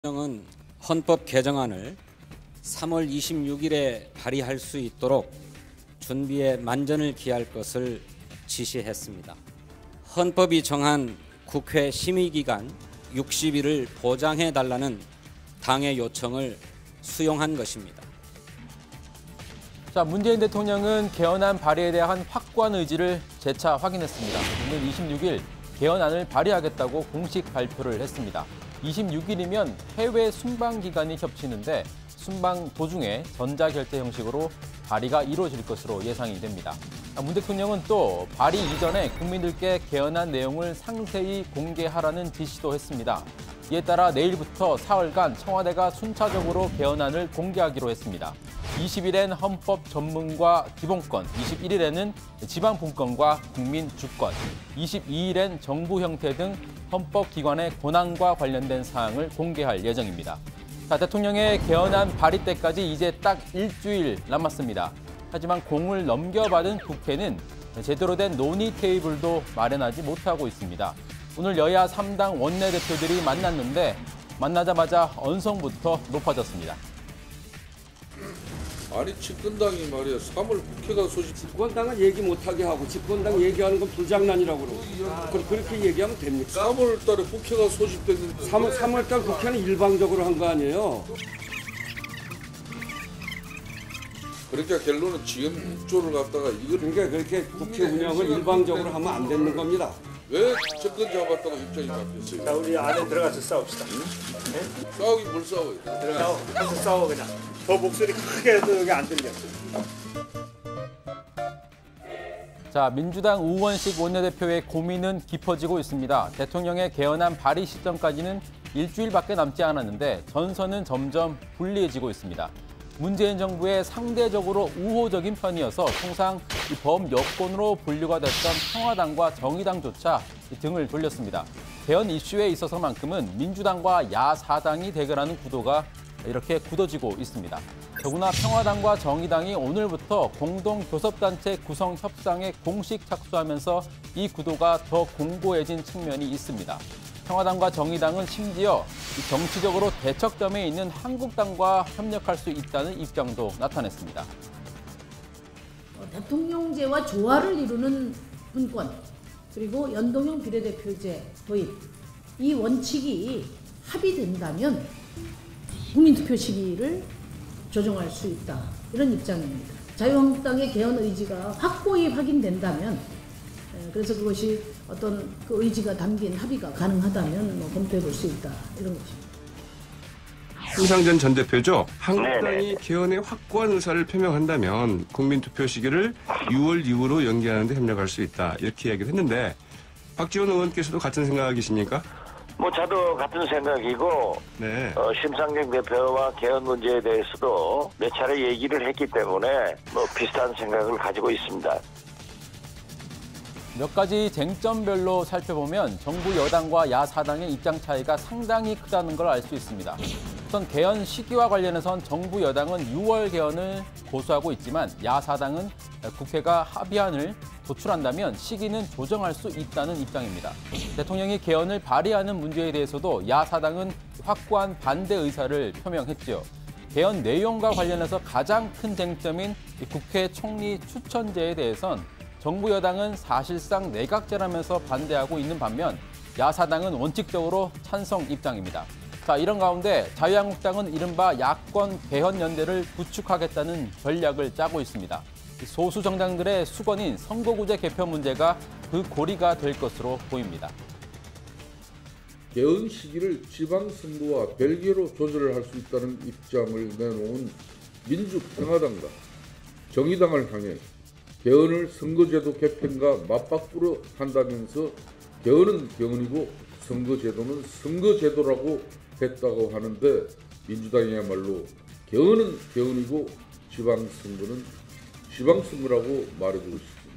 대통령은 헌법 개정안을 3월 26일에 발의할 수 있도록 준비에 만전을 기할 것을 지시했습니다. 헌법이 정한 국회 심의기간 60일을 보장해달라는 당의 요청을 수용한 것입니다. 자, 문재인 대통령은 개헌안 발의에 대한 확고한 의지를 재차 확인했습니다. 오늘 26일 개헌안을 발의하겠다고 공식 발표를 했습니다. 26일이면 해외 순방 기간이 겹치는데 순방 도중에 전자결제 형식으로 발의가 이루어질 것으로 예상이 됩니다. 문 대통령은 또 발의 이전에 국민들께 개헌안 내용을 상세히 공개하라는 지시도 했습니다. 이에 따라 내일부터 사흘간 청와대가 순차적으로 개헌안을 공개하기로 했습니다. 20일엔 헌법 전문과 기본권, 21일에는 지방분권과 국민 주권, 22일엔 정부 형태 등 헌법기관의 권한과 관련된 사항을 공개할 예정입니다. 자, 대통령의 개헌안 발의 때까지 이제 딱 일주일 남았습니다. 하지만 공을 넘겨받은 국회는 제대로 된 논의 테이블도 마련하지 못하고 있습니다. 오늘 여야 3당 원내대표들이 만났는데 만나자마자 언성부터 높아졌습니다. 아니 집권당이 말이야 3월 국회가 소집. 집권당은 얘기 못하게 하고 집권당 얘기하는 건 불장난이라고 그러고 그렇게 얘기하면 됩니까? 3월 달에 국회가 소집됐는데 3월 달 국회는 일방적으로 한 거 아니에요? 그러니까 결론은 지금 6조를 갖다가 이걸 그러니까 그렇게 국회 운영을 일방적으로 하면 안 되는 겁니다. 왜 접근 잡았다고 입장이 바뀌었어요? 자, 우리 안에 들어가서 싸웁시다. 싸우긴 뭘 싸워요? 가서 싸워 그냥. 더 목소리 크게 해도 여기 안 들려. 자, 민주당 우원식 원내대표의 고민은 깊어지고 있습니다. 대통령의 개헌안 발의 시점까지는 일주일밖에 남지 않았는데 전선은 점점 불리해지고 있습니다. 문재인 정부의 상대적으로 우호적인 편이어서 통상 범여권으로 분류가 됐던 평화당과 정의당조차 등을 돌렸습니다. 개헌 이슈에 있어서만큼은 민주당과 야사당이 대결하는 구도가 이렇게 굳어지고 있습니다. 더구나 평화당과 정의당이 오늘부터 공동교섭단체 구성 협상에 공식 착수하면서 이 구도가 더 공고해진 측면이 있습니다. 평화당과 정의당은 심지어 정치적으로 대척점에 있는 한국당과 협력할 수 있다는 입장도 나타냈습니다. 대통령제와 조화를 이루는 분권, 그리고 연동형 비례대표제 도입, 이 원칙이 합의된다면 국민투표 시기를 조정할 수 있다, 이런 입장입니다. 자유한국당의 개헌 의지가 확고히 확인된다면, 그래서 그것이 어떤 그 의지가 담긴 합의가 가능하다면 검토해 볼 수 있다, 이런 것입니다. 심상정 전 대표죠. 한국당이 개헌에 확고한 의사를 표명한다면 국민투표 시기를 6월 이후로 연기하는 데 협력할 수 있다, 이렇게 이야기를 했는데 박지원 의원께서도 같은 생각이십니까? 저도 같은 생각이고, 네. 심상정 대표와 개헌 문제에 대해서도 몇 차례 얘기를 했기 때문에 비슷한 생각을 가지고 있습니다. 몇 가지 쟁점별로 살펴보면 정부 여당과 야사당의 입장 차이가 상당히 크다는 걸 알 수 있습니다. 우선 개헌 시기와 관련해선 정부 여당은 6월 개헌을 고수하고 있지만 야사당은 국회가 합의안을 도출한다면 시기는 조정할 수 있다는 입장입니다. 대통령이 개헌을 발의하는 문제에 대해서도 야사당은 확고한 반대 의사를 표명했죠. 개헌 내용과 관련해서 가장 큰 쟁점인 국회 총리 추천제에 대해선 정부 여당은 사실상 내각제라면서 반대하고 있는 반면 야사당은 원칙적으로 찬성 입장입니다. 자, 이런 가운데 자유한국당은 이른바 야권 개헌연대를 구축하겠다는 전략을 짜고 있습니다. 소수 정당들의 수건인 선거구제 개편 문제가 그 고리가 될 것으로 보입니다. 개헌 시기를 지방선거와 별개로 조절을 할 수 있다는 입장을 내놓은 민주평화당과 정의당을 향해 개헌을 선거제도 개편과 맞바꾸려 한다면서 개헌은 개헌이고 선거제도는 선거제도라고 했다고 하는데 민주당이야말로 개헌은 개헌이고 지방선거는 지방선거라고 말해주고 있습니다.